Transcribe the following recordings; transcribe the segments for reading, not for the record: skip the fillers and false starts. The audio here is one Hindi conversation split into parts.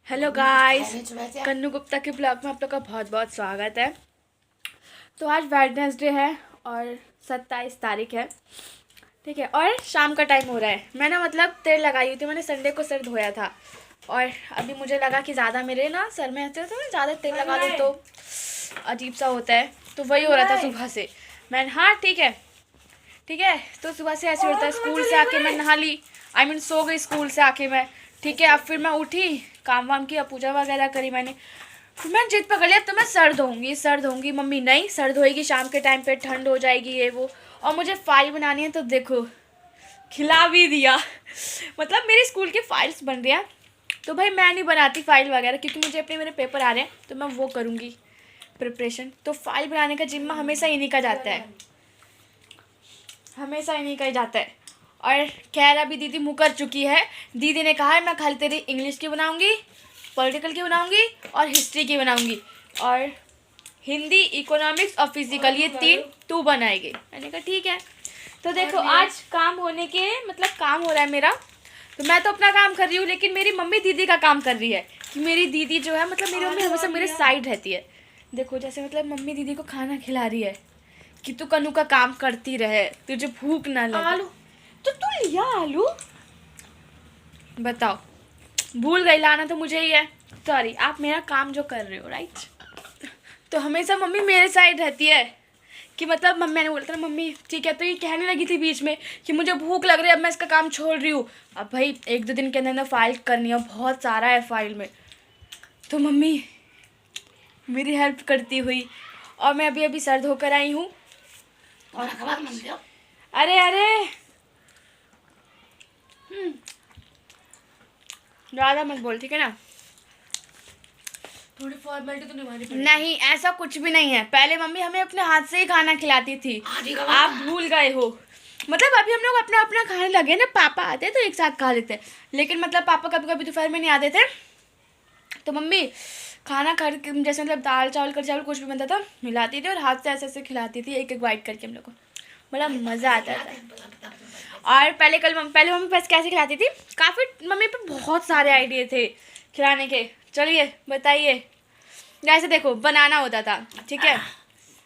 हेलो गाइस, कन्नू गुप्ता के ब्लॉग में आप लोग का बहुत बहुत स्वागत है। तो आज वेडनेसडे है और 27 तारीख है, ठीक है। और शाम का टाइम हो रहा है। मैं ना मतलब तेल लगाई हुई थी, मैंने संडे को सर धोया था और अभी मुझे लगा कि ज़्यादा मेरे ना सर में ऐसे तो ज़्यादा तेल लगा लो तो अजीब सा होता है, तो वही हो रहा था सुबह से। मैं हाँ ठीक है ठीक है। तो सुबह से ऐसे होता है, स्कूल से आके मैं नहा ली, सो गई स्कूल से आके मैं, ठीक है। अब फिर मैं उठी, काम वाम किया, पूजा वगैरह करी मैंने। फिर मैं जिद पकड़ लिया तो मैं सर धोऊंगी। मम्मी नहीं, सर धोएगी शाम के टाइम पे, ठंड हो जाएगी ये वो। और मुझे फाइल बनानी है तो देखो खिला भी दिया मतलब मेरी स्कूल की फाइल्स बन रही हैं, तो भाई मैं नहीं बनाती फाइल वगैरह क्योंकि मुझे अपने मेरे पेपर आ रहे हैं तो मैं वो करूँगी प्रिपरेशन। तो फाइल बनाने का जिम्मा हमेशा इन्हीं का जाता है, हमेशा इन्हीं का ही जाता है। और खैर अभी दीदी मुकर चुकी है। दीदी ने कहा है मैं खाली तेरी इंग्लिश की बनाऊंगी, पॉलिटिकल की बनाऊंगी और हिस्ट्री की बनाऊंगी, और हिंदी, इकोनॉमिक्स और फिजिकल ये 3 तू बनाएगी। मैंने कहा ठीक है। तो देखो आज काम होने के मतलब काम हो रहा है मेरा, तो मैं तो अपना काम कर रही हूँ लेकिन मेरी मम्मी दीदी का काम कर रही है कि मेरी दीदी जो है मतलब मेरी मम्मी हमेशा मेरे साइड रहती है। देखो जैसे मतलब मम्मी दीदी को खाना खिला रही है कि तू कन्नू का काम करती रहे, तुझे भूख ना लगे। आलू तो तू लिया आलू, बताओ भूल गई लाना तो मुझे ही है। सॉरी, आप मेरा काम जो कर रहे हो राइट। तो हमेशा मम्मी मेरे साइड रहती है कि मतलब मम्मी, मैंने बोला था ना मम्मी ठीक है, तो ये कहने लगी थी बीच में कि मुझे भूख लग रही है, अब मैं इसका काम छोड़ रही हूँ। अब भाई 1-2 दिन के अंदर ना फाइल करनी है, बहुत सारा है फाइल में, तो मम्मी मेरी हेल्प करती हुई। और मैं अभी अभी सर धोकर आई हूँ। और अरे अरे ज़्यादा मत बोल, ठीक है ना। थोड़ी फॉर्मेलिटी तो निभानी पड़ेगी। नहीं ऐसा कुछ भी नहीं है, पहले मम्मी हमें अपने हाथ से ही खाना खिलाती थी, आप भूल गए हो। मतलब अभी हम लोग अपना अपना खाने लगे ना, पापा आते तो एक साथ खा लेते, लेकिन मतलब पापा कभी कभी दोपहर में नहीं आते थे तो मम्मी खाना खा जैसे मतलब दाल चावल कर चावल कुछ भी बनता था मिलाती थी और हाथ से ऐसे ऐसे खिलाती थी, एक एक बाइट करके हम लोग को, बड़ा मज़ा आता था। और पहले मम्मी बस कैसे खिलाती थी, काफ़ी मम्मी पे बहुत सारे आइडिया थे खिलाने के। चलिए बताइए, जैसे देखो बनाना होता था, ठीक है,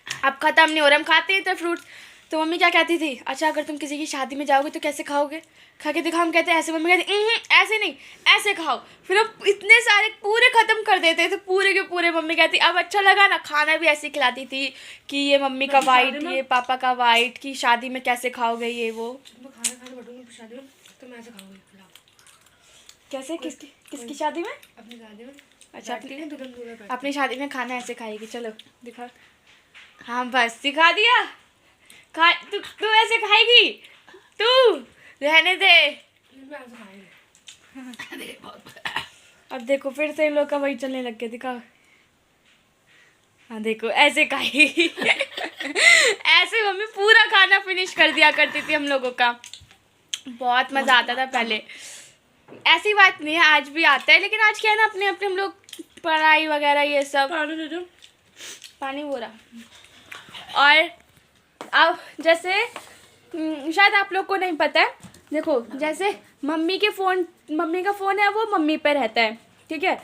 अब ख़त्म नहीं हो रहा, हम खाते हैं तो फ्रूट्स। तो मम्मी क्या कहती थी, अच्छा अगर तुम किसी की शादी में जाओगे तो कैसे खाओगे, खा के दिखाओ। हम कहते ऐसे, मम्मी कहती ऐसे नहीं ऐसे खाओ। फिर अब इतने सारे पूरे ख़त्म कर देते थे, पूरे के पूरे। मम्मी कहती अब अच्छा लगा ना, खाना भी ऐसे खिलाती थी कि ये मम्मी का वाइट, ये पापा का वाइट, कि शादी में कैसे खाओगे ये वो। खाना खाने बैठूंगी शादी में तो मैं ऐसे खाऊंगी। कैसे किसकी शादी में? अपनी शादी में। अच्छा अपनी शादी में खाना ऐसे खाएगी, चलो दिखा। हाँ बस सिखा दिया, खा तू ऐसे खाएगी, तू रहने दे। अब देखो फिर से इन लोग का वही चलने लग गया, दिखा। हाँ देखो ऐसे खाएगी ऐसे मम्मी पूरा खाना फिनिश कर दिया करती थी हम लोगों का, बहुत मज़ा आता था पहले। ऐसी बात नहीं है, आज भी आता है, लेकिन आज क्या है ना, अपने अपने हम लोग पढ़ाई वगैरह ये सब। पानी दे दो, पानी हो रहा। और अब जैसे शायद आप लोग को नहीं पता है, देखो जैसे मम्मी का फ़ोन है वो मम्मी पे रहता है, ठीक है,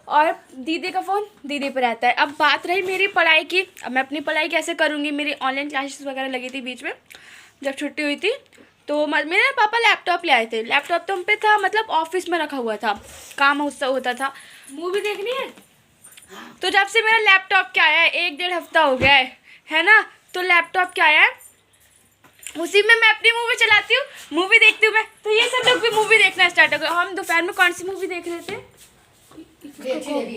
और दीदी का फ़ोन दीदी पे रहता है। अब बात रही मेरी पढ़ाई की, अब मैं अपनी पढ़ाई कैसे करूँगी, मेरी ऑनलाइन क्लासेस वगैरह लगी थी बीच में जब छुट्टी हुई थी, तो मेरे पापा लैपटॉप ले आए थे। लैपटॉप तो हम पे था, मतलब ऑफिस में रखा हुआ था, काम उससे होता था। मूवी देखनी है तो जब से मेरा लैपटॉप क्या आया है, 1-1.5 हफ्ता हो गया है ना, तो लैपटॉप क्या आया है उसी में मैं अपनी मूवी चलाती हूँ, मूवी देखती हूँ मैं। तो ये सब लोग भी मूवी देखना स्टार्ट हो गए। हम दोपहर में कौन सी मूवी देख रहे थे,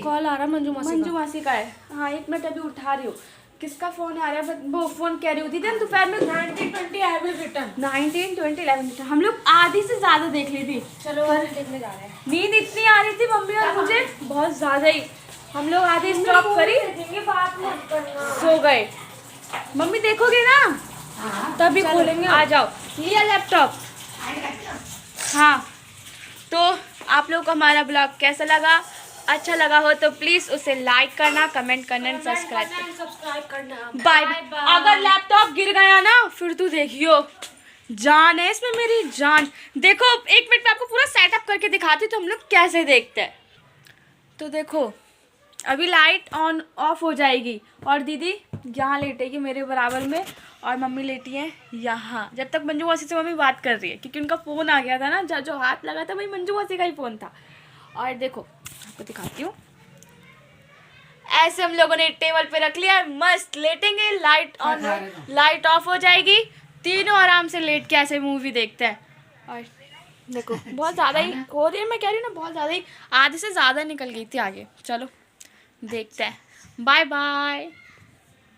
कॉल आ रहा मंजू मासी का है। हाँ 1 मिनट अभी उठा रही हूँ, किसका फ़ोन आ रहा है, वो फ़ोन कह रही होती थी दोपहर में 1920 I will return 19-20-11 हम लोग आधी से ज़्यादा देख ली थी। चलो देखने जा रहे हैं। नींद इतनी आ रही थी मम्मी और मुझे बहुत ज़्यादा ही, हम लोग आधे स्टॉप करी, बात मत करना, सो गए। मम्मी देखोगे ना तभी खोलेंगे, आ जाओ। लिया लैपटॉप। हाँ तो आप लोग को हमारा ब्लॉग कैसा लगा, अच्छा लगा हो तो प्लीज़ उसे लाइक करना, कमेंट करना, सब्सक्राइब करना। Bye bye. अगर लैपटॉप गिर गया ना फिर तू देखियो, जान है इसमें मेरी जान। देखो 1 मिनट में आपको पूरा सेटअप करके दिखाती हूँ तो हम लोग कैसे देखते हैं। तो देखो अभी लाइट ऑन ऑफ हो जाएगी और दीदी यहाँ लेटेगी मेरे बराबर में और मम्मी लेटी है यहाँ। जब तक मंजू मासी से मम्मी बात कर रही है क्योंकि उनका फ़ोन आ गया था ना, जो हाथ लगा था वही मंजू मासी का ही फ़ोन था। और देखो आपको दिखाती हूँ, ऐसे हम लोगों ने टेबल पे रख लिया, मस्त लेटेंगे, लाइट ऑफ हो जाएगी, तीनों आराम से लेट के ऐसे मूवी देखते हैं। और देखो बहुत ज़्यादा ही हो रही है, मैं कह रही हूँ ना बहुत ज़्यादा ही, आधे से ज़्यादा निकल गई थी आगे। चलो देखते हैं, बाय बाय।